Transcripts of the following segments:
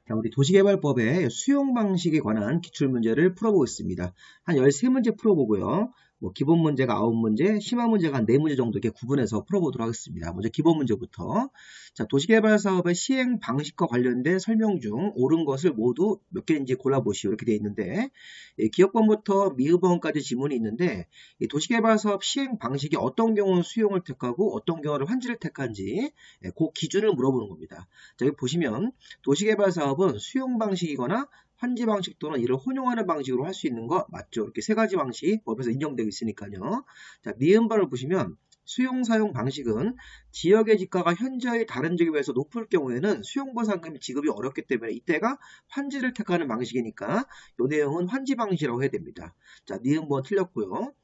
자, 우리 도시개발법의 수용 방식에 관한 기출문제를 풀어보겠습니다. 한 13문제 풀어보고요. 기본 문제가 9문제, 심화 문제가 한 4문제 정도 이렇게 구분해서 풀어보도록 하겠습니다. 먼저 기본 문제부터. 자, 도시개발 사업의 시행 방식과 관련된 설명 중 옳은 것을 모두 몇 개인지 골라보시오. 이렇게 되어 있는데, 기업번부터 미흡번까지 지문이 있는데, 이 도시개발 사업 시행 방식이 어떤 경우는 수용을 택하고 어떤 경우는 환지를 택한지, 그 기준을 물어보는 겁니다. 자, 여기 보시면 도시개발 사업은 수용 방식이거나 환지 방식 또는 이를 혼용하는 방식으로 할 수 있는 거 맞죠? 이렇게 세 가지 방식 법에서 인정되어 있으니까요. 자, 니은번을 보시면 수용 사용 방식은 지역의 지가가 현저히 다른 지역에 비해서 높을 경우에는 수용보상금이 지급이 어렵기 때문에 이때가 환지를 택하는 방식이니까 이 내용은 환지 방식이라고 해야 됩니다. 자, 니은번 틀렸고요.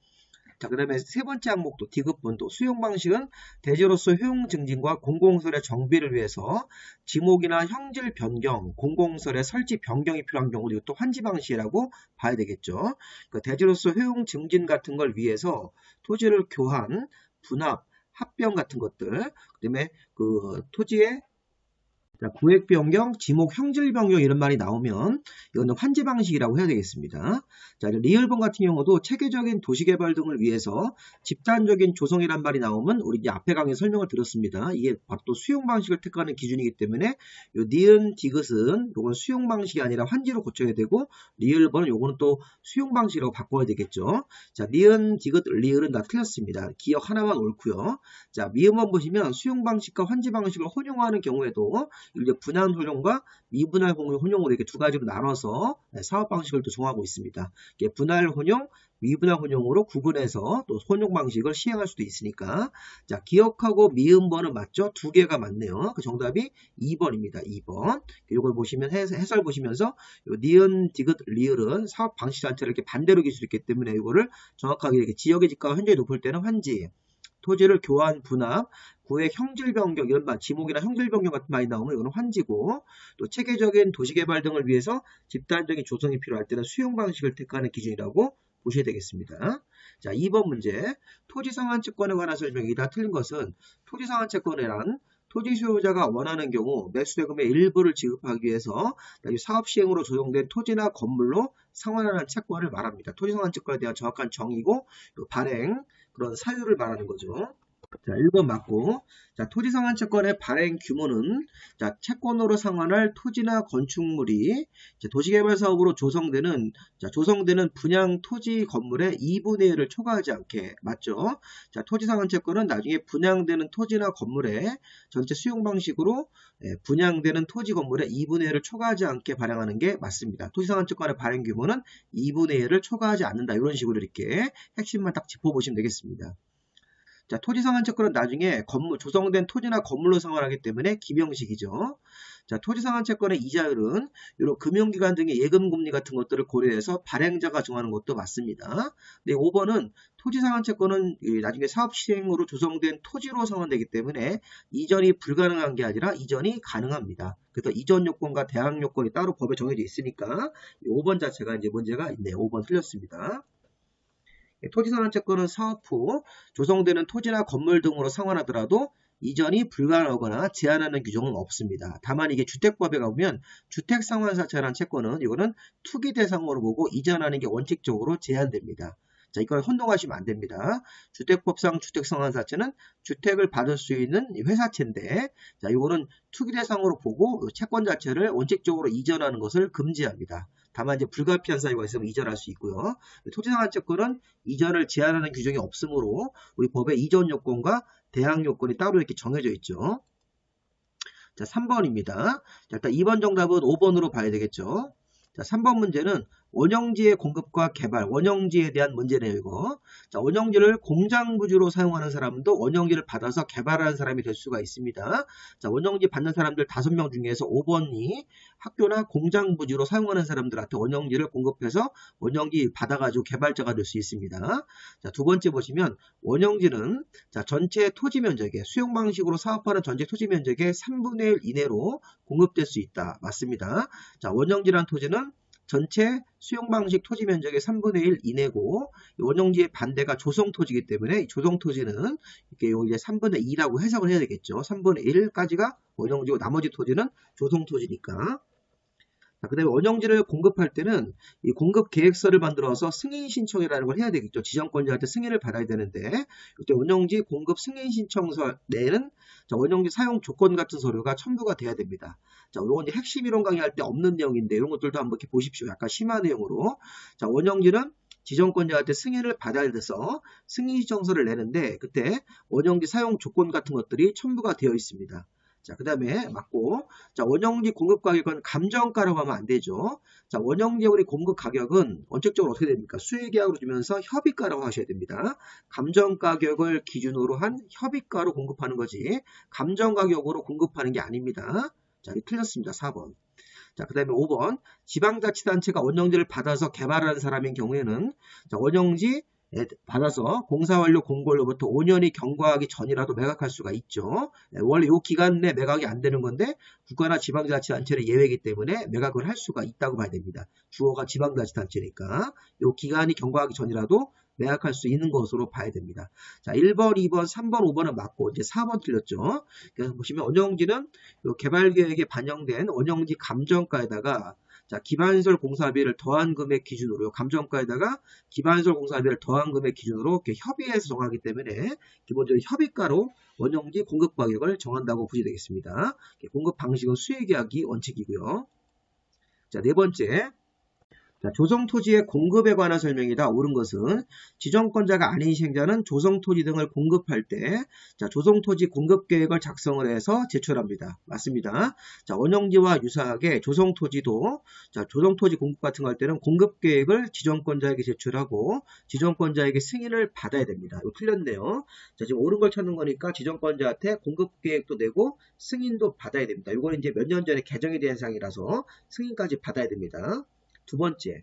자, 그 다음에 세 번째 항목도 디귿번도 수용 방식은 대지로서 효용 증진과 공공설의 정비를 위해서 지목이나 형질 변경, 공공설의 설치 변경이 필요한 경우 이것도 환지 방식이라고 봐야 되겠죠. 그 대지로서 효용 증진 같은 걸 위해서 토지를 교환, 분합, 합병 같은 것들, 그 다음에 그 토지의 자, 구획 변경, 지목 형질 변경 이런 말이 나오면 이거는 환지 방식이라고 해야 되겠습니다. 자, 리을번 같은 경우도 체계적인 도시개발 등을 위해서 집단적인 조성이란 말이 나오면 우리 이제 앞에 강의 설명을 드렸습니다. 이게 바로 또 수용 방식을 택하는 기준이기 때문에 요 니은, 디귿은 요건 수용 방식이 아니라 환지로 고쳐야 되고 리을번은 요거는 또 수용 방식이라고 바꿔야 되겠죠. 자, 니은, 디귿, 리을은 다 틀렸습니다. 기억 하나만 옳고요. 자, 미음번 보시면 수용 방식과 환지 방식을 혼용하는 경우에도 이제 분할 혼용과 미분할 혼용으로 이렇게 두 가지로 나눠서 사업 방식을 또 정하고 있습니다. 분할 혼용, 미분할 혼용으로 구분해서 또 혼용 방식을 시행할 수도 있으니까 자, 기억하고 미음번은 맞죠? 두 개가 맞네요. 그 정답이 2번입니다. 2번. 이걸 보시면 해설 보시면서 요 니은, 디귿, 리을은 사업 방식 자체를 이렇게 반대로 기술 있기 때문에 이거를 정확하게 이렇게 지역의 지가가 현저히 높을 때는 환지, 토지를 교환, 분합, 구획 형질 변경 이런 말, 지목이나 형질 변경 같은 말이 나오면 이거는 환지고 또 체계적인 도시개발 등을 위해서 집단적인 조성이 필요할 때는 수용 방식을 택하는 기준이라고 보셔야 되겠습니다. 자, 2번 문제. 토지상환채권에 관한 설명이 다 틀린 것은 토지상환채권이란 토지 수요자가 원하는 경우 매수대금의 일부를 지급하기 위해서 사업 시행으로 조성된 토지나 건물로 상환하는 채권을 말합니다. 토지상환채권에 대한 정확한 정의고 발행 그런 사유를 말하는 거죠. 자, 1번 맞고. 자, 토지상환채권의 발행 규모는 자, 채권으로 상환할 토지나 건축물이 도시개발 사업으로 조성되는 분양 토지 건물의 2분의 1을 초과하지 않게 맞죠? 자, 토지상환채권은 나중에 분양되는 토지나 건물의 전체 수용 방식으로 분양되는 토지 건물의 2분의 1을 초과하지 않게 발행하는 게 맞습니다. 토지상환채권의 발행 규모는 2분의 1을 초과하지 않는다. 이런 식으로 이렇게 핵심만 딱 짚어보시면 되겠습니다. 자, 토지상환채권은 나중에 조성된 토지나 건물로 상환하기 때문에 기명식이죠. 자, 토지상환채권의 이자율은 이런 금융기관 등의 예금금리 같은 것들을 고려해서 발행자가 정하는 것도 맞습니다. 네, 5번은 토지상환채권은 나중에 사업 시행으로 조성된 토지로 상환되기 때문에 이전이 불가능한 게 아니라 이전이 가능합니다. 그래서 이전 요건과 대항 요건이 따로 법에 정해져 있으니까 5번 자체가 이제 문제가 있네요. 5번 틀렸습니다. 토지상환채권은 사업 후 조성되는 토지나 건물 등으로 상환하더라도 이전이 불가능하거나 제한하는 규정은 없습니다. 다만 이게 주택법에 가보면 주택상환사채라는 채권은 이거는 투기 대상으로 보고 이전하는 게 원칙적으로 제한됩니다. 자, 이걸 혼동하시면 안 됩니다. 주택법상 주택상환사채는 주택을 받을 수 있는 회사채인데, 자, 이거는 투기 대상으로 보고 채권 자체를 원칙적으로 이전하는 것을 금지합니다. 다만 이제 불가피한 사유가 있으면 이전할 수 있고요. 토지상환채권은 이전을 제한하는 규정이 없으므로 우리 법의 이전 요건과 대항 요건이 따로 이렇게 정해져 있죠. 자, 3번입니다. 자, 일단 2번 정답은 5번으로 봐야 되겠죠. 자, 3번 문제는 원형지의 공급과 개발, 원형지에 대한 문제네요, 이거. 자, 원형지를 공장부지로 사용하는 사람도 원형지를 받아서 개발하는 사람이 될 수가 있습니다. 자, 원형지 받는 사람들 5명 중에서 5번이 학교나 공장부지로 사용하는 사람들한테 원형지를 공급해서 원형지 받아가지고 개발자가 될 수 있습니다. 자, 두 번째 보시면 원형지는 자, 전체 토지 면적의 수용 방식으로 사업하는 전체 토지 면적의 3분의 1 이내로 공급될 수 있다. 맞습니다. 자, 원형지란 토지는 전체 수용 방식 토지 면적의 3분의 1 이내고 원형지의 반대가 조성 토지이기 때문에 조성 토지는 이렇게 이제 3분의 2라고 해석을 해야 되겠죠. 3분의 1까지가 원형지고 나머지 토지는 조성 토지니까. 자, 그 다음에 원형지를 공급할 때는 이 공급 계획서를 만들어서 승인 신청이라는 걸 해야 되겠죠. 지정권자한테 승인을 받아야 되는데, 이때 원형지 공급 승인 신청서 내는 자, 원형지 사용 조건 같은 서류가 첨부가 돼야 됩니다. 자, 이건 이제 핵심 이론 강의할 때 없는 내용인데, 이런 것들도 한번 이렇게 보십시오. 약간 심한 내용으로. 자, 원형지는 지정권자한테 승인을 받아야 돼서 승인 신청서를 내는데, 그때 원형지 사용 조건 같은 것들이 첨부가 되어 있습니다. 자, 그 다음에 맞고, 자, 원형지 공급 가격은 감정가라고 하면 안 되죠. 자, 원형지 우리 공급 가격은 원칙적으로 어떻게 됩니까? 수의계약으로 주면서 협의가라고 하셔야 됩니다. 감정 가격을 기준으로 한 협의가로 공급하는 거지, 감정 가격으로 공급하는 게 아닙니다. 자, 이게 틀렸습니다. 4번. 자, 그 다음에 5번. 지방자치단체가 원형지를 받아서 개발하는 사람인 경우에는, 자, 원형지 받아서 공사 완료 공고일로부터 5년이 경과하기 전이라도 매각할 수가 있죠. 원래 이 기간 내 매각이 안 되는 건데 국가나 지방자치단체는 예외이기 때문에 매각을 할 수가 있다고 봐야 됩니다. 주어가 지방자치단체니까 이 기간이 경과하기 전이라도 매각할 수 있는 것으로 봐야 됩니다. 자, 1번, 2번, 3번, 5번은 맞고 이제 4번 틀렸죠. 그래서 보시면 원형지는 개발계획에 반영된 원형지 감정가에다가 자, 기반시설 공사비를 더한 금액 기준으로 감정가에다가 기반시설 공사비를 더한 금액 기준으로 이렇게 협의해서 정하기 때문에 기본적으로 협의가로 원형지 공급 가격을 정한다고 보시면 되겠습니다. 공급 방식은 수의계약이 원칙이고요. 자, 네 번째. 자, 조성토지의 공급에 관한 설명이다. 옳은 것은 지정권자가 아닌 시행자는 조성토지 등을 공급할 때 자, 조성토지 공급계획을 작성을 해서 제출합니다. 맞습니다. 자, 원형지와 유사하게 조성토지도 자, 조성토지 공급 같은 거 할 때는 공급계획을 지정권자에게 제출하고 지정권자에게 승인을 받아야 됩니다. 이거 틀렸네요. 자, 지금 옳은 걸 찾는 거니까 지정권자한테 공급계획도 내고 승인도 받아야 됩니다. 이거는 이제 몇 년 전에 개정이 된 사항이라서 승인까지 받아야 됩니다. 두 번째,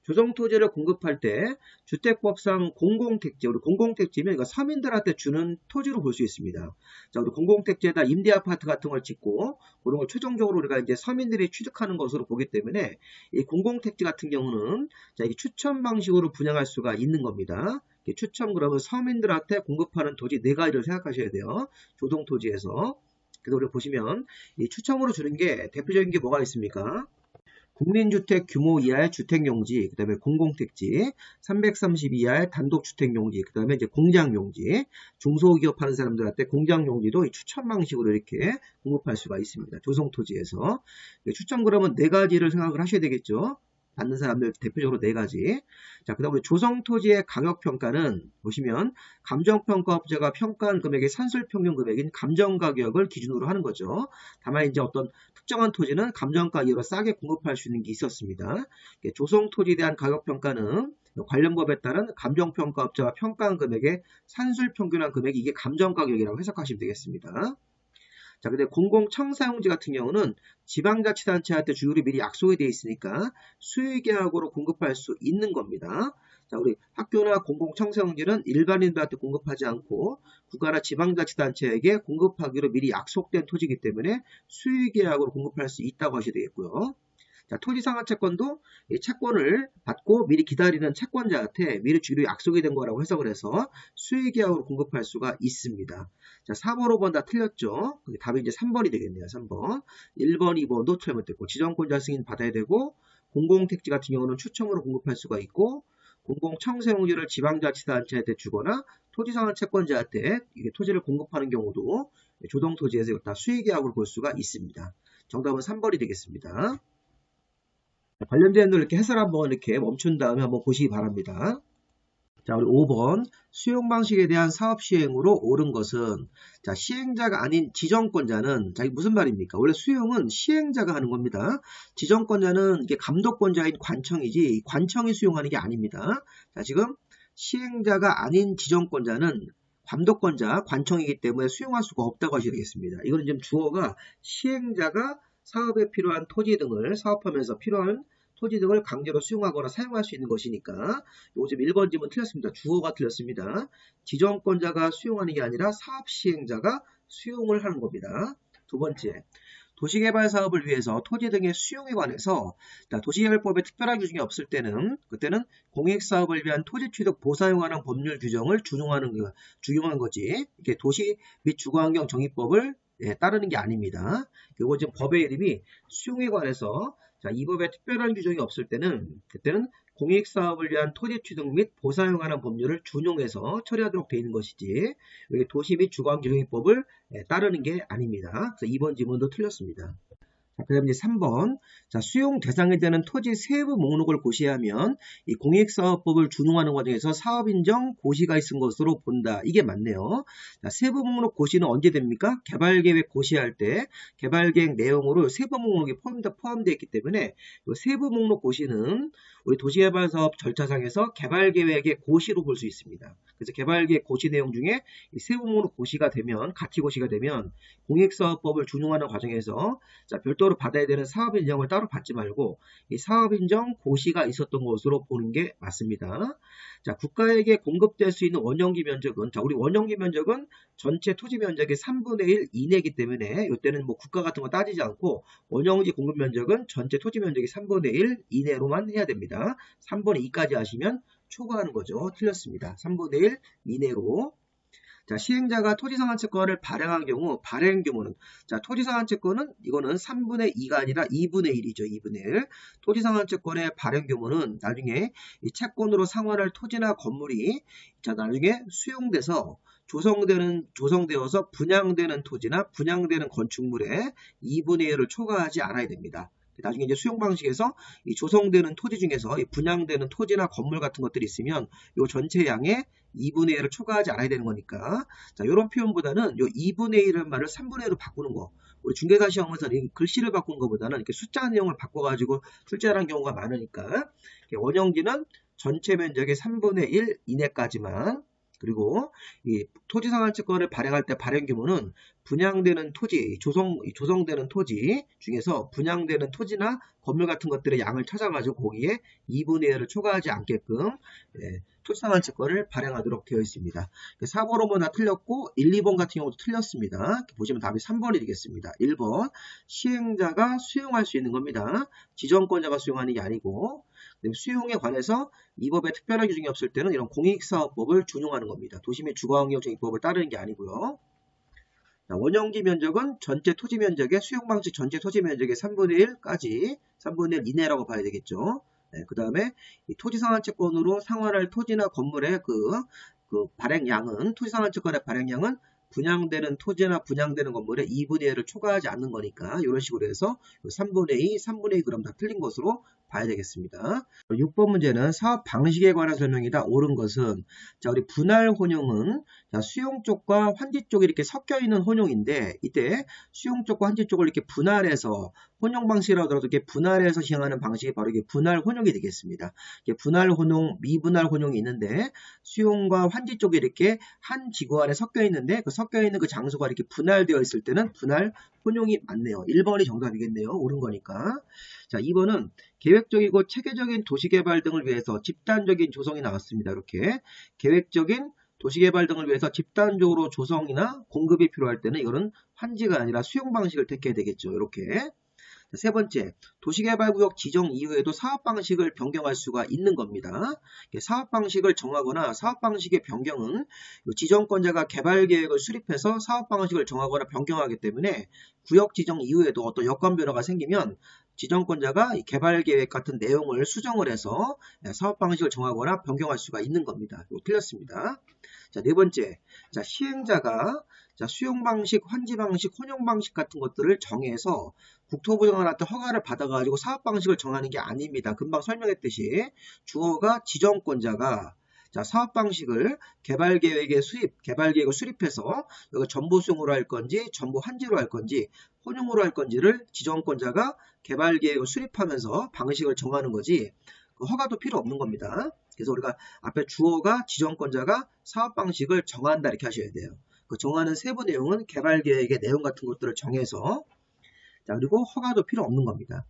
조성토지를 공급할 때 주택법상 공공택지, 우리 공공택지면 이거 서민들한테 주는 토지로 볼 수 있습니다. 자, 우리 공공택지에다 임대아파트 같은 걸 짓고 그런 걸 최종적으로 우리가 이제 서민들이 취득하는 것으로 보기 때문에 이 공공택지 같은 경우는 자, 이게 추첨 방식으로 분양할 수가 있는 겁니다. 추첨 그러면 서민들한테 공급하는 토지 네 가지를 생각하셔야 돼요. 조성토지에서. 그래서 우리 보시면 이 추첨으로 주는 게 대표적인 게 뭐가 있습니까? 국민주택 규모 이하의 주택용지, 그 다음에 공공택지, 330 이하의 단독주택용지, 그 다음에 이제 공장용지, 중소기업 하는 사람들한테 공장용지도 추첨 방식으로 이렇게 공급할 수가 있습니다. 조성토지에서. 추첨 그러면 네 가지를 생각을 하셔야 되겠죠. 받는 사람들 대표적으로 네 가지. 자, 그 다음 우리 조성토지의 가격평가는 보시면 감정평가업체가 평가한 금액의 산술평균 금액인 감정가격을 기준으로 하는 거죠. 다만 이제 어떤 특정한 토지는 감정가 이하로 싸게 공급할 수 있는 게 있었습니다. 조성토지에 대한 가격평가는 관련 법에 따른 감정평가업체가 평가한 금액의 산술평균한 금액이 이게 감정가격이라고 해석하시면 되겠습니다. 자, 근데 공공청사용지 같은 경우는 지방자치단체한테 주율이 미리 약속이 되어 있으니까 수의계약으로 공급할 수 있는 겁니다. 자, 우리 학교나 공공청사용지는 일반인들한테 공급하지 않고 국가나 지방자치단체에게 공급하기로 미리 약속된 토지이기 때문에 수의계약으로 공급할 수 있다고 하셔야 되겠고요. 자, 토지상환채권도 이 채권을 받고 미리 기다리는 채권자한테 미리 주기로 약속이 된 거라고 해석을 해서 수의계약으로 공급할 수가 있습니다. 자, 4번, 5번 다 틀렸죠? 답이 이제 3번이 되겠네요. 3번. 1번, 2번도 잘못됐고 지정권자 승인 받아야 되고 공공택지 같은 경우는 추첨으로 공급할 수가 있고 공공청사용지를 지방자치단체한테 주거나 토지상환채권자한테 이게 토지를 공급하는 경우도 조성토지에서 다 수의계약으로 볼 수가 있습니다. 정답은 3번이 되겠습니다. 관련된 걸 이렇게 해설 한번 이렇게 멈춘 다음에 한번 보시기 바랍니다. 자, 우리 5번 수용 방식에 대한 사업 시행으로 옳은 것은 자, 시행자가 아닌 지정권자는 자, 이게 무슨 말입니까? 원래 수용은 시행자가 하는 겁니다. 지정권자는 이게 감독권자인 관청이지 관청이 수용하는 게 아닙니다. 자, 지금 시행자가 아닌 지정권자는 감독권자 관청이기 때문에 수용할 수가 없다고 하셔야 되겠습니다. 이거는 지금 주어가 시행자가 사업에 필요한 토지 등을 사업하면서 필요한 토지 등을 강제로 수용하거나 사용할 수 있는 것이니까 요즘 1번 질문 틀렸습니다. 주어가 틀렸습니다. 지정권자가 수용하는 게 아니라 사업 시행자가 수용을 하는 겁니다. 두 번째, 도시개발 사업을 위해서 토지 등의 수용에 관해서 도시개발법에 특별한 규정이 없을 때는 그때는 공익사업을 위한 토지 취득 보사에 관한 법률 규정을 준용한 거지. 이렇게 도시 및 주거환경 정의법을 따르는 게 아닙니다. 그리고 지금 법의 이름이 수용에 관해서 자, 이 법에 특별한 규정이 없을 때는 그때는 공익사업을 위한 토지 취득 및 보상에 관한 법률을 준용해서 처리하도록 되어 있는 것이지 여기 도시 및 주거환경정의법을 따르는 게 아닙니다. 그래서 2번 지문도 틀렸습니다. 그 다음에 이제 3번. 자, 수용 대상이 되는 토지 세부 목록을 고시하면 이 공익사업법을 준용하는 과정에서 사업인정 고시가 있은 것으로 본다. 이게 맞네요. 자, 세부 목록 고시는 언제 됩니까? 개발계획 고시할 때 개발계획 내용으로 세부 목록이 포함되어 있기 때문에 이 세부 목록 고시는 우리 도시개발사업 절차상에서 개발계획의 고시로 볼 수 있습니다. 그래서 개발계획 고시 내용 중에 이 세부 목록 고시가 되면, 가치 고시가 되면 공익사업법을 준용하는 과정에서 자, 별도로 받아야 되는 사업인정을 따로 받지 말고 이 사업인정 고시가 있었던 것으로 보는 게 맞습니다. 자, 국가에게 공급될 수 있는 원형지 면적은 자, 우리 원형지 면적은 전체 토지 면적의 3분의 1 이내이기 때문에 이때는 뭐 국가 같은 거 따지지 않고 원형지 공급 면적은 전체 토지 면적의 3분의 1 이내로만 해야 됩니다. 3분의 2까지 하시면 초과하는 거죠. 틀렸습니다. 3분의 1 이내로. 자, 시행자가 토지상한채권을 발행한 경우 발행 규모는 자, 토지상한채권은 이거는 3분의 2가 아니라 2분의 1이죠. 2분의 1. 토지상한채권의 발행 규모는 나중에 이 채권으로 상환할 토지나 건물이 자, 나중에 수용돼서 조성되어서 분양되는 토지나 분양되는 건축물의 2분의 1을 초과하지 않아야 됩니다. 나중에 이제 수용 방식에서 이 조성되는 토지 중에서 이 분양되는 토지나 건물 같은 것들이 있으면 이 전체 양의 2분의 1을 초과하지 않아야 되는 거니까 자, 이런 표현보다는 이 2분의 1을 말을 3분의 1로 바꾸는 거. 우리 중개사 시험에서는 글씨를 바꾸는 것보다는 이렇게 숫자 내용을 바꿔가지고 출제하는 경우가 많으니까 원형지는 전체 면적의 3분의 1 이내까지만 그리고 이 토지상한채권을 발행할 때 발행 규모는 분양되는 토지, 조성되는 토지 중에서 분양되는 토지나 건물 같은 것들의 양을 찾아가지고 거기에 2분의 1을 초과하지 않게끔 토지상한채권을 발행하도록 되어 있습니다. 4번, 5번 다 틀렸고 1, 2번 같은 경우도 틀렸습니다. 보시면 답이 3번이 되겠습니다. 1번 시행자가 수용할 수 있는 겁니다. 지정권자가 수용하는 게 아니고 수용에 관해서 이 법에 특별한 규정이 없을 때는 이런 공익사업법을 준용하는 겁니다. 도시 및 주거환경정의법을 따르는 게 아니고요. 원형지 면적은 전체 토지 면적의 수용 방식 전체 토지 면적의 3분의 1까지 3분의 1 이내라고 봐야 되겠죠. 그 다음에 토지상한채권으로 상환할 토지나 건물의 그 발행량은 토지상한채권의 발행량은 분양되는 토지나 분양되는 건물의 2분의 1을 초과하지 않는 거니까 이런 식으로 해서 3분의 2, 3분의 2 그럼 다 틀린 것으로 봐야 되겠습니다. 6번 문제는 사업 방식에 관한 설명이다. 옳은 것은 자, 우리 분할 혼용은 자, 수용 쪽과 환지 쪽이 이렇게 섞여 있는 혼용인데 이때 수용 쪽과 환지 쪽을 이렇게 분할해서 혼용 방식이라고 하더라도 이렇게 분할해서 시행하는 방식이 바로 이게 분할 혼용이 되겠습니다. 이게 분할 혼용, 미분할 혼용이 있는데 수용과 환지 쪽이 이렇게 한 지구 안에 섞여 있는데 그 섞여 있는 그 장소가 이렇게 분할되어 있을 때는 분할 혼용이 맞네요. 1번이 정답이겠네요. 옳은 거니까. 자, 2번은 계획적이고 체계적인 도시개발 등을 위해서 집단적인 조성이 나왔습니다. 이렇게 계획적인 도시개발 등을 위해서 집단적으로 조성이나 공급이 필요할 때는 이거는 환지가 아니라 수용 방식을 택해야 되겠죠. 이렇게. 세 번째, 도시개발구역 지정 이후에도 사업방식을 변경할 수가 있는 겁니다. 사업방식을 정하거나 사업방식의 변경은 지정권자가 개발계획을 수립해서 사업방식을 정하거나 변경하기 때문에 구역 지정 이후에도 어떤 여건 변화가 생기면 지정권자가 개발계획 같은 내용을 수정을 해서 사업방식을 정하거나 변경할 수가 있는 겁니다. 이거 틀렸습니다. 자, 네 번째, 자, 시행자가 자, 수용 방식, 환지 방식, 혼용 방식 같은 것들을 정해서 국토부 장관한테 허가를 받아가지고 사업 방식을 정하는 게 아닙니다. 금방 설명했듯이 주어가 지정권자가 자, 사업 방식을 개발계획을 수립해서 이거 전부 수용으로 할 건지, 전부 환지로 할 건지, 혼용으로 할 건지를 지정권자가 개발계획을 수립하면서 방식을 정하는 거지. 허가도 필요 없는 겁니다. 그래서 우리가 앞에 주어가 지정권자가 사업 방식을 정한다 이렇게 하셔야 돼요. 그 정하는 세부 내용은 개발계획의 내용 같은 것들을 정해서 자, 그리고 허가도 필요 없는 겁니다.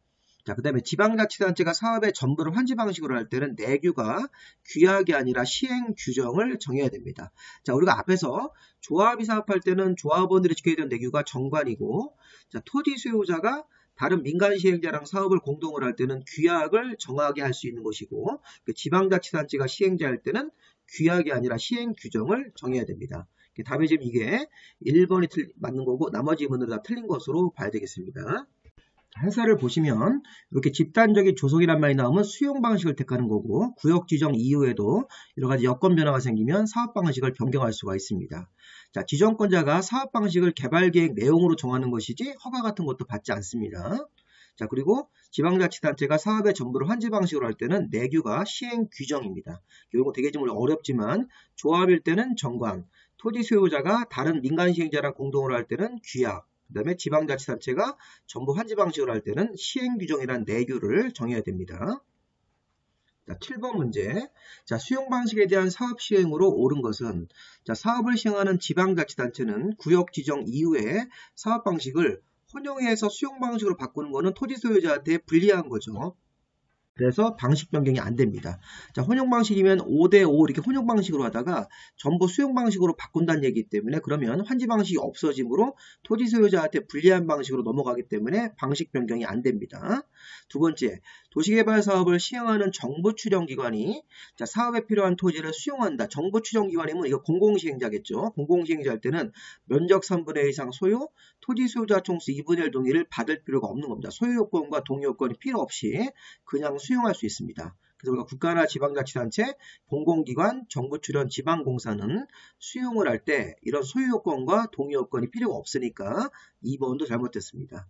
자, 그 다음에 지방자치단체가 사업의 전부를 환지 방식으로 할 때는 내규가 규약이 아니라 시행 규정을 정해야 됩니다. 자, 우리가 앞에서 조합이 사업할 때는 조합원들이 지켜야 되는 내규가 정관이고 자, 토지 수요자가 다른 민간 시행자랑 사업을 공동으로 할 때는 규약을 정하게 할 수 있는 것이고 그 지방자치단체가 시행자 할 때는 규약이 아니라 시행 규정을 정해야 됩니다. 답이 지금 이게 1번이 맞는 거고 나머지 문은 다 틀린 것으로 봐야 되겠습니다. 해설을 보시면 이렇게 집단적인 조속이란 말이 나오면 수용 방식을 택하는 거고 구역 지정 이후에도 여러 가지 여건 변화가 생기면 사업 방식을 변경할 수가 있습니다. 자, 지정권자가 사업 방식을 개발 계획 내용으로 정하는 것이지 허가 같은 것도 받지 않습니다. 자, 그리고 지방자치단체가 사업의 전부를 환지 방식으로 할 때는 내규가 시행 규정입니다. 이거 되게 좀 어렵지만 조합일 때는 정관, 토지 소유자가 다른 민간 시행자랑 공동으로 할 때는 규약, 그 다음에 지방자치단체가 전부 환지 방식으로 할 때는 시행규정이라는 내규를 정해야 됩니다. 자, 7번 문제. 자, 수용 방식에 대한 사업 시행으로 옳은 것은 자, 사업을 시행하는 지방자치단체는 구역 지정 이후에 사업 방식을 혼용해서 수용 방식으로 바꾸는 것은 토지 소유자한테 불리한 거죠. 그래서 방식 변경이 안 됩니다. 자, 혼용 방식이면 5대5 이렇게 혼용 방식으로 하다가 전부 수용 방식으로 바꾼다는 얘기이기 때문에 그러면 환지 방식이 없어지므로 토지 소유자한테 불리한 방식으로 넘어가기 때문에 방식 변경이 안 됩니다. 두 번째, 도시개발 사업을 시행하는 정부 추정기관이 자, 사업에 필요한 토지를 수용한다. 정부 추정기관이면 이거 공공시행자겠죠. 공공시행자일 때는 면적 3분의 1 이상 소유, 토지 소유자 총수 2분의 1 동의를 받을 필요가 없는 겁니다. 소유요건과 동의요건이 필요 없이 그냥 수용할 수 있습니다. 그래서 우리가 국가나 지방자치단체, 공공기관, 정부 출연 지방공사는 수용을 할 때 이런 소유요건과 동의요건이 필요가 없으니까 2번도 잘못됐습니다.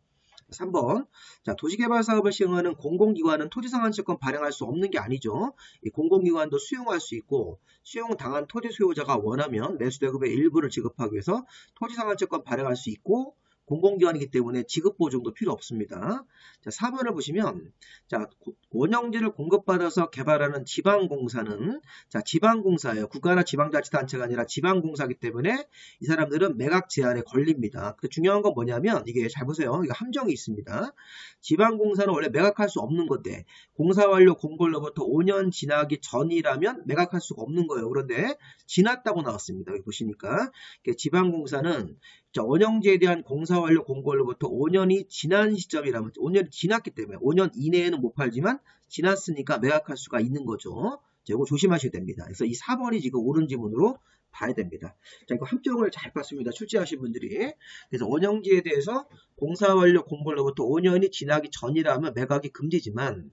3번. 자, 도시개발 사업을 시행하는 공공기관은 토지상한채권 발행할 수 없는 게 아니죠. 이 공공기관도 수용할 수 있고 수용당한 토지 소유자가 원하면 매수대금의 일부를 지급하기 위해서 토지상한채권 발행할 수 있고 공공기관이기 때문에 지급보증도 필요 없습니다. 자, 4번을 보시면 자, 원형지를 공급받아서 개발하는 지방공사는 자, 지방공사예요. 국가나 지방자치단체가 아니라 지방공사이기 때문에 이 사람들은 매각 제한에 걸립니다. 중요한 건 뭐냐면 이게 잘 보세요. 이거 함정이 있습니다. 지방공사는 원래 매각할 수 없는 건데 공사 완료 공고로부터 5년 지나기 전이라면 매각할 수가 없는 거예요. 그런데 지났다고 나왔습니다. 여기 보시니까 지방공사는 원형지에 대한 공사 완료 공고로부터 5년이 지난 시점이라면 5년이 지났기 때문에 5년 이내에는 못 팔지만 지났으니까 매각할 수가 있는 거죠. 이거 조심하셔야 됩니다. 그래서 이 4번이 지금 옳은 지문으로 봐야 됩니다. 자, 이거 함정을 잘 봤습니다. 출제하신 분들이. 그래서 원형지에 대해서 공사 완료 공고로부터 5년이 지나기 전이라면 매각이 금지지만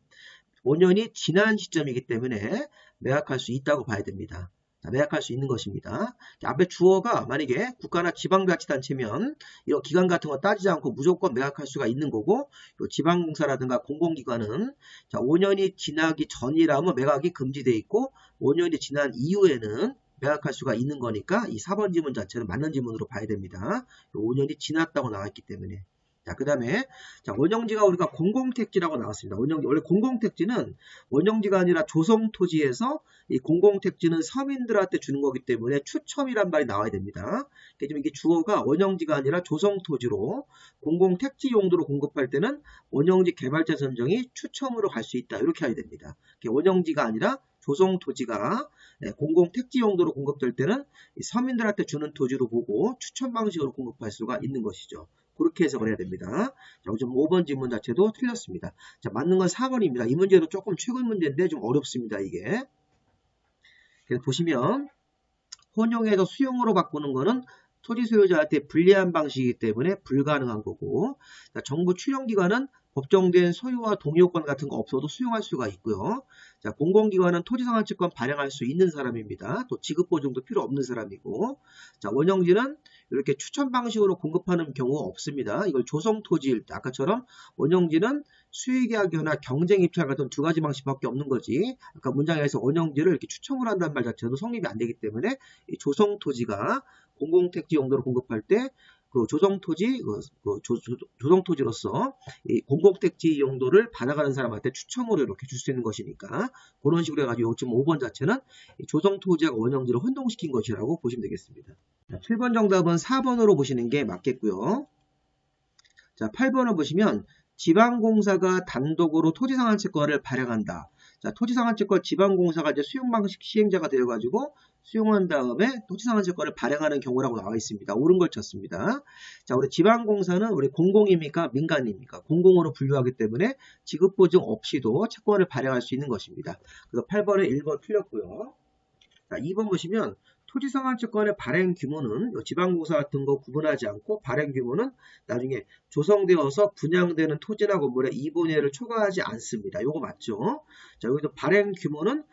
5년이 지난 시점이기 때문에 매각할 수 있다고 봐야 됩니다. 매각할 수 있는 것입니다. 앞에 주어가 만약에 국가나 지방자치단체면 이런 기간 같은 거 따지지 않고 무조건 매각할 수가 있는 거고 지방공사라든가 공공기관은 자, 5년이 지나기 전이라면 매각이 금지되어 있고 5년이 지난 이후에는 매각할 수가 있는 거니까 이 4번 지문 자체는 맞는 지문으로 봐야 됩니다. 5년이 지났다고 나왔기 때문에. 자, 그 다음에, 자, 원형지가 우리가 공공택지라고 나왔습니다. 원형지, 원래 공공택지는 원형지가 아니라 조성토지에서 이 공공택지는 서민들한테 주는 거기 때문에 추첨이란 말이 나와야 됩니다. 지금 이게 주어가 원형지가 아니라 조성토지로 공공택지 용도로 공급할 때는 원형지 개발자 선정이 추첨으로 갈 수 있다. 이렇게 해야 됩니다. 원형지가 아니라 조성토지가 공공택지 용도로 공급될 때는 서민들한테 주는 토지로 보고 추첨 방식으로 공급할 수가 있는 것이죠. 그렇게 해석을 해야 됩니다. 자, 좀 5번 지문 자체도 틀렸습니다. 자, 맞는 건 4번입니다. 이 문제도 조금 최근 문제인데 좀 어렵습니다, 이게. 그래서 보시면, 혼용해서 수용으로 바꾸는 거는 토지 소유자한테 불리한 방식이기 때문에 불가능한 거고, 자, 정부 출연기관은 법정된 소유와 동의요건 같은 거 없어도 수용할 수가 있고요. 자, 공공기관은 토지상한채권 발행할 수 있는 사람입니다. 또 지급보증도 필요 없는 사람이고, 자, 원형지는 이렇게 추천 방식으로 공급하는 경우가 없습니다. 이걸 조성토지일 때 아까처럼 원형지는 수익이하거나 경쟁입찰 같은 두 가지 방식밖에 없는 거지. 아까 문장에서 원형지를 이렇게 추첨을 한다는 말 자체도 성립이 안 되기 때문에 이 조성토지가 공공택지 용도로 공급할 때 그 조성토지, 조성토지로서 이 공공택지 용도를 받아가는 사람한테 추첨으로 이렇게 줄 수 있는 것이니까 그런 식으로 해가지고 지금 5번 자체는 조성토지하고 원형지를 혼동시킨 것이라고 보시면 되겠습니다. 자, 7번 정답은 4번으로 보시는 게 맞겠고요. 자, 8번을 보시면 지방공사가 단독으로 토지상한채권을 발행한다. 자, 토지상한채권 지방공사가 이제 수용방식 시행자가 되어가지고 수용한 다음에 토지상한채권을 발행하는 경우라고 나와 있습니다. 옳은 걸 쳤습니다. 자, 우리 지방공사는 우리 공공입니까? 민간입니까? 공공으로 분류하기 때문에 지급보증 없이도 채권을 발행할 수 있는 것입니다. 그래서 8번에 1번 틀렸고요. 자, 2번 보시면 토지상환채권의 발행 규모는 지방공사 같은 거 구분하지 않고 발행 규모는 나중에 조성되어서 분양되는 토지나 건물의 2분의 1을 초과하지 않습니다. 요거 맞죠? 자, 여기서 발행 규모는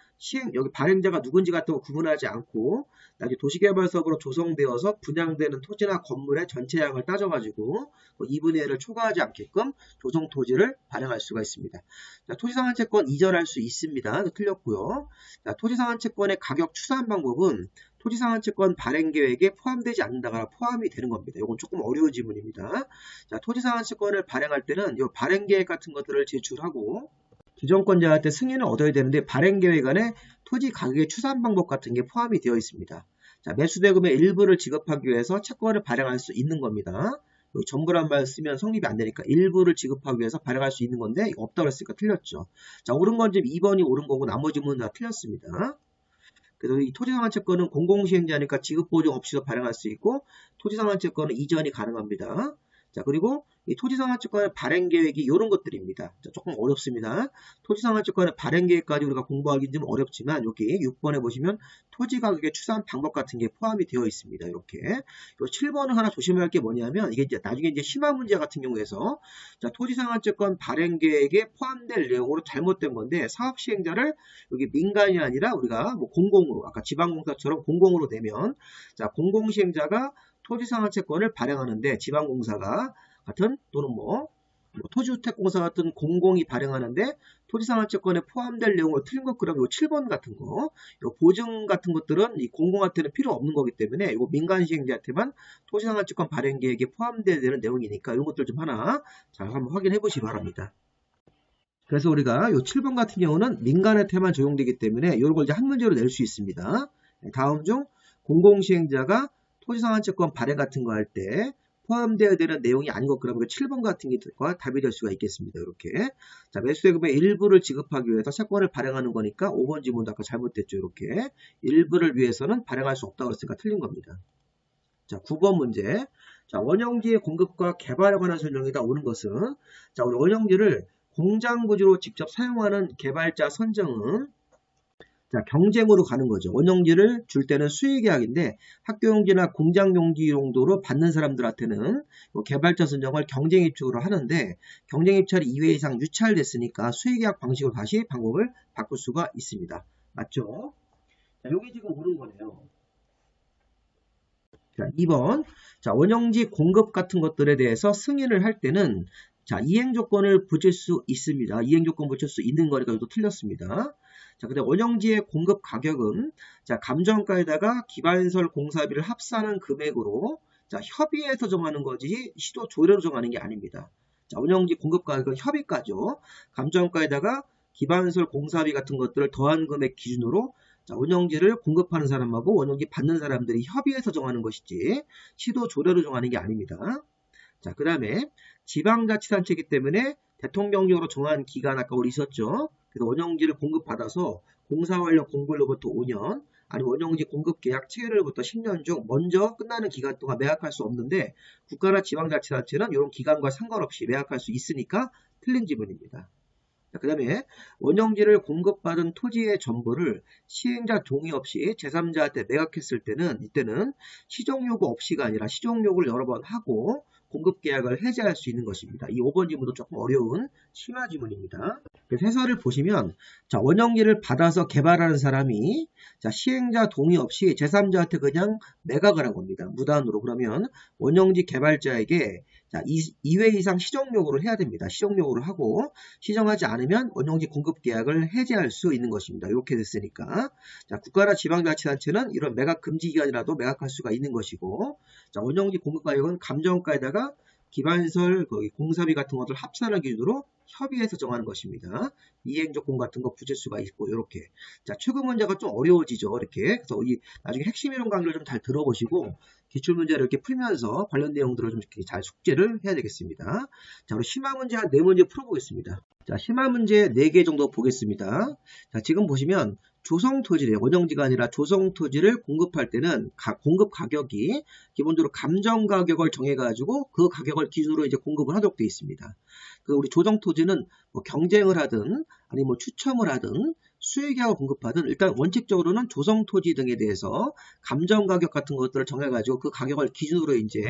여기 발행자가 누군지 같은 거 구분하지 않고 나중에 도시개발사업으로 조성되어서 분양되는 토지나 건물의 전체량을 따져가지고 2분의 1을 초과하지 않게끔 조성 토지를 발행할 수가 있습니다. 자, 토지상환채권 이전할 수 있습니다. 틀렸고요. 자, 토지상환채권의 가격 추산 방법은 토지상환채권 발행계획에 포함되지 않는다거나 포함이 되는 겁니다. 이건 조금 어려운 지문입니다. 자, 토지상환채권을 발행할 때는 이 발행계획 같은 것들을 제출하고 기존권자한테 승인을 얻어야 되는데 발행계획 안에 토지 가격의 추산 방법 같은 게 포함이 되어 있습니다. 자, 매수대금의 일부를 지급하기 위해서 채권을 발행할 수 있는 겁니다. 여기 전부란 말 쓰면 성립이 안 되니까 일부를 지급하기 위해서 발행할 수 있는 건데 이거 없다고 했으니까 틀렸죠. 자, 옳은 건 지금 2번이 옳은 거고 나머지 문은 다 틀렸습니다. 그래서 이 토지상환채권은 공공시행자니까 지급보증 없이도 발행할 수 있고 토지상환채권은 이전이 가능합니다. 자, 그리고 이 토지상환채권의 발행계획이 이런 것들입니다. 자, 조금 어렵습니다. 토지상환채권의 발행계획까지 우리가 공부하기는 좀 어렵지만 여기 6번에 보시면 토지가격의 추산 방법 같은 게 포함이 되어 있습니다. 이렇게. 그리고 7번은 하나 조심해야 할 게 뭐냐면 이게 이제 나중에 이제 심화 문제 같은 경우에서 자, 토지상환채권 발행계획에 포함될 내용으로 잘못된 건데 사업시행자를 여기 민간이 아니라 우리가 뭐 공공으로 아까 지방공사처럼 공공으로 내면 자, 공공시행자가 토지상환채권을 발행하는데 지방공사가 같은 또는 토지주택공사 같은 공공이 발행하는데 토지상환채권에 포함될 내용으로 틀린 것 그러면 7번 같은 거 보증 같은 것들은 이 공공한테는 필요 없는 거기 때문에 이거 민간 시행자한테만 토지상환채권 발행 계획에 포함되어야 되는 내용이니까 이런 것들 좀 하나 잘 한번 확인해 보시기 바랍니다. 그래서 우리가 이 7번 같은 경우는 민간한테만 적용되기 때문에 이런 걸 이제 한 문제로 낼 수 있습니다. 다음 중 공공시행자가 토지상환채권 발행 같은 거 할 때 포함되어야 되는 내용이 아닌 것 그러면 7번 같은 게가 답이 될 수가 있겠습니다. 이렇게. 자, 매수대금의 일부를 지급하기 위해서 채권을 발행하는 거니까 5번 지문도 아까 잘못됐죠. 이렇게. 일부를 위해서는 발행할 수 없다고 했으니까 틀린 겁니다. 자, 9번 문제. 자, 원형지의 공급과 개발에 관한 설명이다 오는 것은 자, 우리 원형지를 공장부지로 직접 사용하는 개발자 선정은 자, 경쟁으로 가는 거죠. 원형지를 줄 때는 수의계약인데 학교용지나 공장용지 용도로 받는 사람들한테는 개발자 선정을 경쟁입찰로 하는데 경쟁입찰이 2회 이상 유찰됐으니까 수의계약 방식으로 다시 방법을 바꿀 수가 있습니다. 맞죠? 자, 여기 지금 옳은 거네요. 자, 2번. 자, 원형지 공급 같은 것들에 대해서 승인을 할 때는 자, 이행조건을 붙일 수 있습니다. 이행조건 붙일 수 있는 거니까 이것도 틀렸습니다. 자, 근데 원형지의 공급 가격은 자, 감정가에다가 기반시설 공사비를 합산한 금액으로 자, 협의해서 정하는 거지 시도 조례로 정하는 게 아닙니다. 자, 원형지 공급 가격은 협의가죠. 감정가에다가 기반시설 공사비 같은 것들을 더한 금액 기준으로 자, 원형지를 공급하는 사람하고 원형지 받는 사람들이 협의해서 정하는 것이지 시도 조례로 정하는 게 아닙니다. 자, 그 다음에 지방자치단체이기 때문에 대통령령으로 정한 기간 아까 우리 있었죠. 그래서 원형지를 공급받아서 공사 완료 공고일로부터 5년 아니면 원형지 공급 계약 체결일부터 10년 중 먼저 끝나는 기간 동안 매각할 수 없는데 국가나 지방자치단체는 이런 기간과 상관없이 매각할 수 있으니까 틀린 지문입니다. 그 다음에 원형지를 공급받은 토지의 전부를 시행자 동의 없이 제3자한테 매각했을 때는 이때는 시정요구 없이가 아니라 시정요구를 여러 번 하고 공급계약을 해지할 수 있는 것입니다. 이 5번 지문도 조금 어려운 심화 지문입니다. 그래서 해설을 보시면 자, 원형지를 받아서 개발하는 사람이 자, 시행자 동의 없이 제3자한테 그냥 매각을 한 겁니다. 무단으로. 그러면 원형지 개발자에게 자, 2회 이상 시정요구를 해야 됩니다. 시정요구를 하고 시정하지 않으면 원형지 공급계약을 해지할 수 있는 것입니다. 이렇게 됐으니까 자, 국가나 지방자치단체는 이런 매각 금지 기간이라도 매각할 수가 있는 것이고 자, 원형지 공급가격은 감정가에다가 기반시설 공사비 같은 것들 합산을 기준으로 협의해서 정하는 것입니다. 이행조건 같은 거 붙일 수가 있고 이렇게 자, 최근 문제가 좀 어려워지죠. 이렇게 그래서 나중에 핵심 이론 강의를 좀 잘 들어보시고 기출문제를 이렇게 풀면서 관련 내용들을 좀 이렇게 잘 숙제를 해야 되겠습니다. 자, 우리 심화 문제 한 4문제 풀어보겠습니다. 자, 심화 문제 4개 정도 보겠습니다. 자, 지금 보시면 조성토지를 원형지가 아니라 조성토지를 공급할 때는 공급 가격이 기본적으로 감정가격을 정해가지고 그 가격을 기준으로 이제 공급을 하도록 되어 있습니다. 그 우리 조성토지는 뭐 경쟁을 하든 아니면 뭐 추첨을 하든 수익약을 공급하든 일단 원칙적으로는 조성토지 등에 대해서 감정가격 같은 것들을 정해가지고 그 가격을 기준으로 이제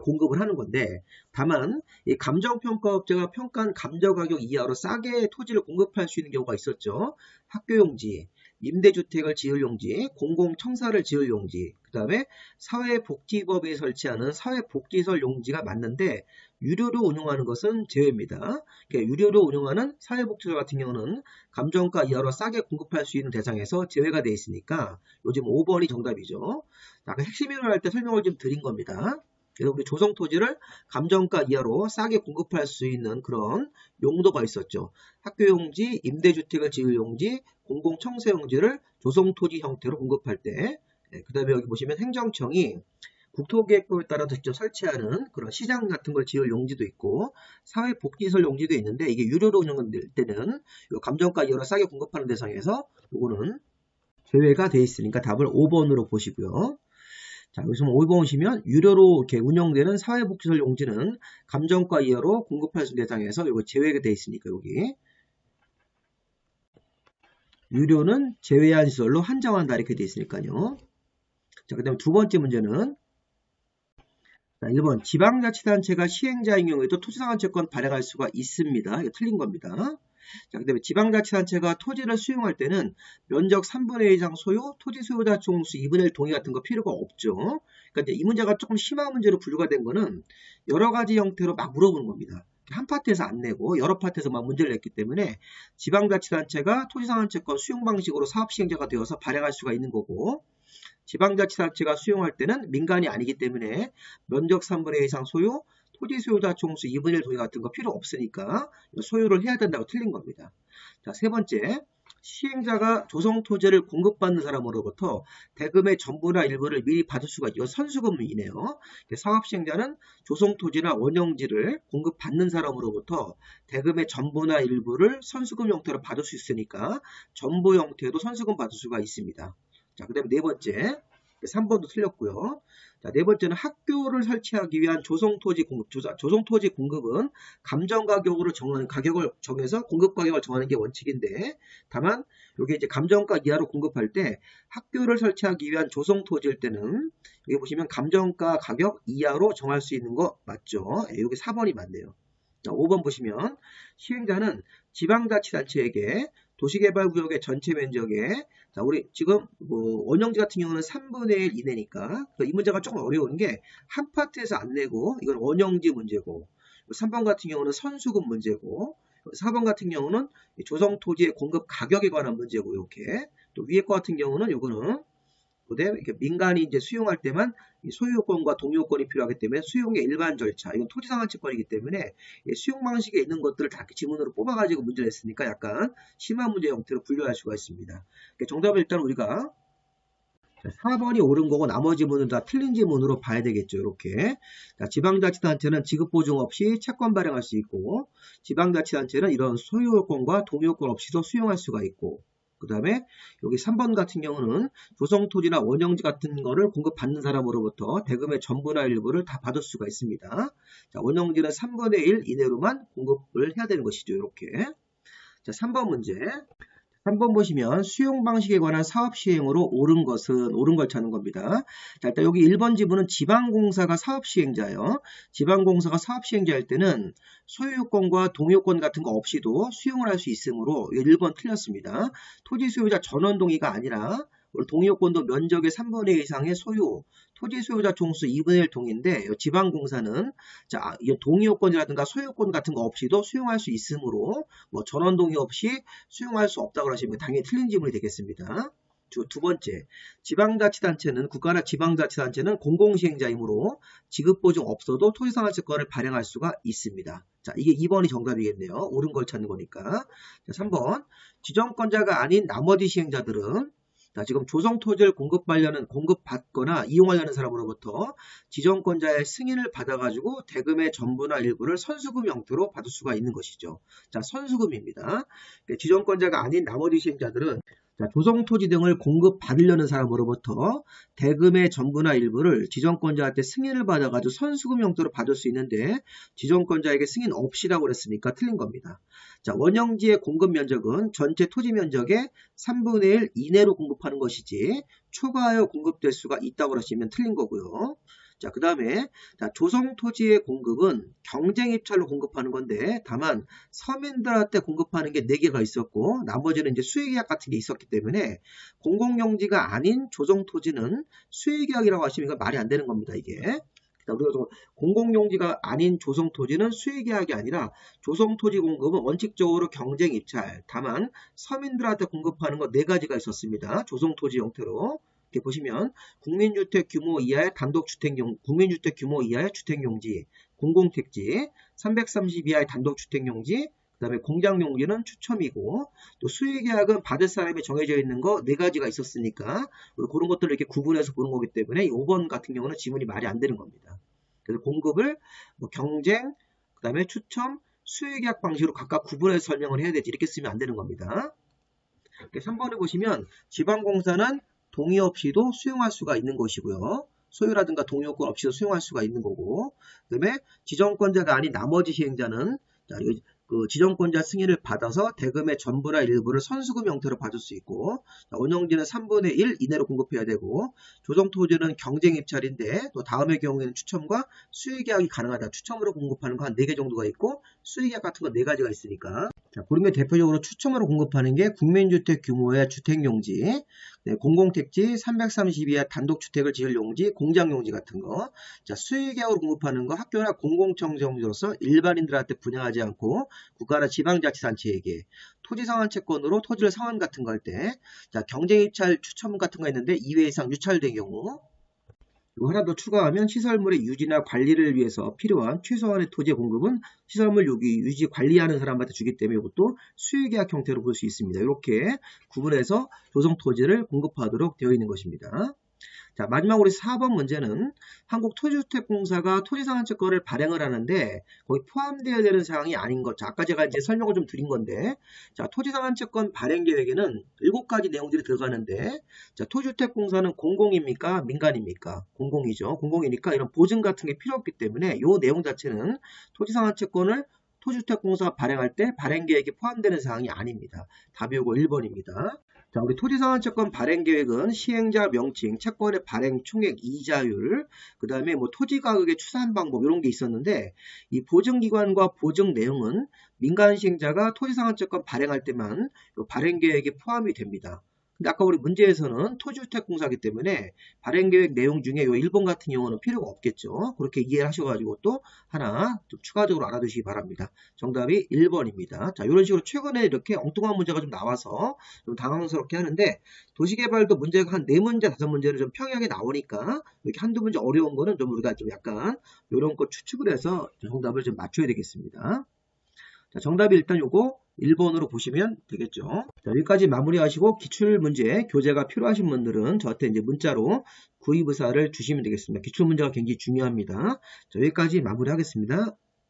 공급을 하는 건데, 다만 이 감정평가업체가 평가한 감정가격 이하로 싸게 토지를 공급할 수 있는 경우가 있었죠. 학교용지, 임대주택을 지을 용지, 공공청사를 지을 용지, 그 다음에 사회복지법이 설치하는 사회복지시설 용지가 맞는데 유료로 운영하는 것은 제외입니다. 유료로 운영하는 사회복지시설 같은 경우는 감정가 이하로 싸게 공급할 수 있는 대상에서 제외가 되어 있으니까 요즘 5번이 정답이죠. 아까 핵심 이론을 할 때 설명을 좀 드린 겁니다. 그래서 우리 조성토지를 감정가 이하로 싸게 공급할 수 있는 그런 용도가 있었죠. 학교용지, 임대주택을 지을 용지, 공공청사용지를 조성토지 형태로 공급할 때, 그 다음에 여기 보시면 행정청이 국토계획법에 따라 직접 설치하는 그런 시장 같은 걸 지을 용지도 있고 사회복지시설 용지도 있는데, 이게 유료로 운영될 때는 감정가 이하로 싸게 공급하는 대상에서 이거는 제외가 되어 있으니까 답을 5번으로 보시고요. 자, 여기서 5번 보시면 유료로 이렇게 운영되는 사회복지시설 용지는 감정가 이하로 공급할 수 있는 대상에서 이거 제외가 되어 있으니까 여기 유료는 제외한 시설로 한정한다 이렇게 되어 있으니까요. 자, 그 다음에 두 번째 문제는 자, 1번 지방자치단체가 시행자인 경우에도 토지상한채권 발행할 수가 있습니다. 이거 틀린 겁니다. 자, 그 다음에 지방자치단체가 토지를 수용할 때는 면적 3분의 1 이상 소유, 토지 소유자 총수 2분의 1 동의 같은 거 필요가 없죠. 그러니까 이제 이 문제가 조금 심한 문제로 분류가 된 거는 여러 가지 형태로 막 물어보는 겁니다. 한 파트에서 안 내고 여러 파트에서 막 문제를 냈기 때문에 지방자치단체가 토지상한채권 수용 방식으로 사업시행자가 되어서 발행할 수가 있는 거고, 지방자치단체가 수용할 때는 민간이 아니기 때문에 면적 3분의 1 이상 소유, 토지 소유자 총수 2분의 1 동의 같은 거 필요 없으니까 소유를 해야 된다고 틀린 겁니다. 자, 세 번째, 시행자가 조성토지를 공급받는 사람으로부터 대금의 전부나 일부를 미리 받을 수가 있고 선수금이네요. 사업시행자는 조성토지나 원형지를 공급받는 사람으로부터 대금의 전부나 일부를 선수금 형태로 받을 수 있으니까 전부 형태도 선수금 받을 수가 있습니다. 자, 그 다음에 네 번째, 3번도 틀렸고요. 자, 네 번째는 학교를 설치하기 위한 조성토지 공급은 감정가격으로 정하는 가격을 정해서 공급 가격을 정하는 게 원칙인데, 다만 여기 이제 감정가 이하로 공급할 때 학교를 설치하기 위한 조성토지일 때는 여기 보시면 감정가 가격 이하로 정할 수 있는 거 맞죠? 여기 4번이 맞네요. 자, 5번 보시면 시행자는 지방자치단체에게 도시개발구역의 전체 면적에, 자, 우리 지금 원형지 같은 경우는 3분의 1 이내니까 이 문제가 조금 어려운 게 한 파트에서 안 내고 이건 원형지 문제고, 3번 같은 경우는 선수금 문제고, 4번 같은 경우는 조성토지의 공급 가격에 관한 문제고, 이렇게 또 위에 거 같은 경우는 요거는 이렇게 민간이 이제 수용할 때만 소유요건과 동의요건이 필요하기 때문에 수용의 일반 절차, 이건 토지상한채권이기 때문에 수용 방식에 있는 것들을 다 이렇게 지문으로 뽑아가지고 문제를 냈으니까 약간 심한 문제 형태로 분류할 수가 있습니다. 그러니까 정답을 일단 우리가 4번이 옳은 거고 나머지 문은 다 틀린 지문으로 봐야 되겠죠. 이렇게. 자, 지방자치단체는 지급보증 없이 채권 발행할 수 있고, 지방자치단체는 이런 소유요건과 동의요건 없이도 수용할 수가 있고, 그 다음에 여기 3번 같은 경우는 조성토지나 원형지 같은 거를 공급받는 사람으로부터 대금의 전부나 일부를 다 받을 수가 있습니다. 자, 원형지는 3분의 1 이내로만 공급을 해야 되는 것이죠. 이렇게. 자, 3번 문제. 3번 보시면 수용 방식에 관한 사업 시행으로 옳은 걸 찾는 겁니다. 자, 일단 여기 1번 지문은 지방공사가 사업 시행자예요. 지방공사가 사업 시행자일 때는 소유요건과 동의요건 같은 거 없이도 수용을 할 수 있으므로 1번 틀렸습니다. 토지 소유자 전원 동의가 아니라 동의요건도 면적의 3분의 1 이상의 소유, 토지 소유자 총수 2분의 1 동의인데, 지방공사는 자, 동의요건이라든가 소유요건 같은 거 없이도 수용할 수 있으므로 전원 동의 없이 수용할 수 없다고 하시면 당연히 틀린 지문이 되겠습니다. 두 번째, 지방자치단체는 국가나 지방자치단체는 공공시행자이므로 지급보증 없어도 토지상한채권을 발행할 수가 있습니다. 자, 이게 2번이 정답이겠네요. 옳은 걸 찾는 거니까. 자, 3번, 지정권자가 아닌 나머지 시행자들은, 자, 지금 조성토지를 공급받거나 이용하려는 사람으로부터 지정권자의 승인을 받아가지고 대금의 전부나 일부를 선수금 형태로 받을 수가 있는 것이죠. 자, 선수금입니다. 지정권자가 아닌 나머지 시행자들은 자, 조성토지 등을 공급받으려는 사람으로부터 대금의 전부나 일부를 지정권자한테 승인을 받아가지고 선수금 형태로 받을 수 있는데 지정권자에게 승인 없이라고 그랬으니까 틀린 겁니다. 자, 원형지의 공급 면적은 전체 토지 면적의 3분의 1 이내로 공급하는 것이지 초과하여 공급될 수가 있다고 하시면 틀린 거고요. 자, 그 다음에 조성토지의 공급은 경쟁입찰로 공급하는 건데 다만 서민들한테 공급하는 게 4개가 있었고 나머지는 이제 수의계약 같은 게 있었기 때문에 공공용지가 아닌 조성토지는 수의계약이라고 하시면 이건 말이 안 되는 겁니다. 이게. 우리가 공공용지가 아닌 조성토지는 수의계약이 아니라 조성토지 공급은 원칙적으로 경쟁입찰, 다만 서민들한테 공급하는 거 4가지가 있었습니다. 조성토지 형태로. 이렇게 보시면 국민주택 규모 이하의 국민주택 규모 이하의 주택용지, 공공택지, 330 이하의 단독주택용지, 그 다음에 공장용지는 추첨이고 또 수의계약은 받을 사람이 정해져 있는 거 4가지가 있었으니까 그런 것들을 이렇게 구분해서 보는 거기 때문에 5번 같은 경우는 지문이 말이 안 되는 겁니다. 그래서 공급을 경쟁, 그 다음에 추첨, 수의계약 방식으로 각각 구분해서 설명을 해야 되지 이렇게 쓰면 안 되는 겁니다. 3번을 보시면 지방공사는 동의 없이도 수용할 수가 있는 것이고요. 소유라든가 동의요건 없이도 수용할 수가 있는 거고 그 다음에 지정권자가 아닌 나머지 시행자는 그 지정권자 승인을 받아서 대금의 전부나 일부를 선수금 형태로 받을 수 있고 원형지는 3분의 1 이내로 공급해야 되고 조성토지는 경쟁입찰인데 또 다음의 경우에는 추첨과 수의계약이 가능하다. 추첨으로 공급하는 거 한 4개 정도가 있고 수의계약 같은 거 4가지가 있으니까 자, 보면 대표적으로 추첨으로 공급하는 게 국민주택 규모의 주택용지, 공공택지, 330 이하 단독주택을 지을 용지, 공장용지 같은 거. 자, 수의계약으로 공급하는 거 학교나 공공청정지로서 일반인들한테 분양하지 않고 국가나 지방자치단체에게 토지상환채권으로 토지를 상환 같은 거 할 때, 자, 경쟁입찰 추첨 같은 거 했는데 2회 이상 유찰된 경우. 그리고 하나 더 추가하면 시설물의 유지나 관리를 위해서 필요한 최소한의 토지의 공급은 시설물 유지 관리하는 사람한테 주기 때문에 이것도 수의계약 형태로 볼 수 있습니다. 이렇게 구분해서 조성토지를 공급하도록 되어 있는 것입니다. 자, 마지막으로 4번 문제는 한국토지주택공사가 토지상환채권을 발행을 하는데 거기 포함되어야 되는 사항이 아닌 것. 자, 아까 제가 이제 설명을 좀 드린 건데 자, 토지상환채권 발행 계획에는 7가지 내용들이 들어가는데 자, 토지주택공사는 공공입니까? 민간입니까? 공공이죠. 공공이니까 이런 보증 같은 게 필요 없기 때문에 이 내용 자체는 토지상환채권을 토지주택공사가 발행할 때 발행 계획에 포함되는 사항이 아닙니다. 답이 요거 1번입니다. 자, 우리 토지상환채권 발행계획은 시행자 명칭, 채권의 발행 총액 이자율, 그 다음에 뭐 토지가격의 추산 방법 이런 게 있었는데 이 보증기관과 보증 내용은 민간 시행자가 토지상환채권 발행할 때만 발행계획에 포함이 됩니다. 근데 아까 우리 문제에서는 토지주택공사이기 때문에 발행계획 내용 중에 이 1번 같은 경우는 필요가 없겠죠. 그렇게 이해를 하셔가지고 또 하나 좀 추가적으로 알아두시기 바랍니다. 정답이 1번입니다. 자, 이런 식으로 최근에 이렇게 엉뚱한 문제가 좀 나와서 좀 당황스럽게 하는데 도시개발도 문제가 한 4문제, 5문제를 좀 평이하게 나오니까 이렇게 한두 문제 어려운 거는 좀 우리가 좀 약간 이런 거 추측을 해서 정답을 좀 맞춰야 되겠습니다. 자, 정답이 일단 요거 1번으로 보시면 되겠죠. 자, 여기까지 마무리하시고 기출문제 교재가 필요하신 분들은 저한테 이제 문자로 구입 의사를 주시면 되겠습니다. 기출문제가 굉장히 중요합니다. 자, 여기까지 마무리하겠습니다.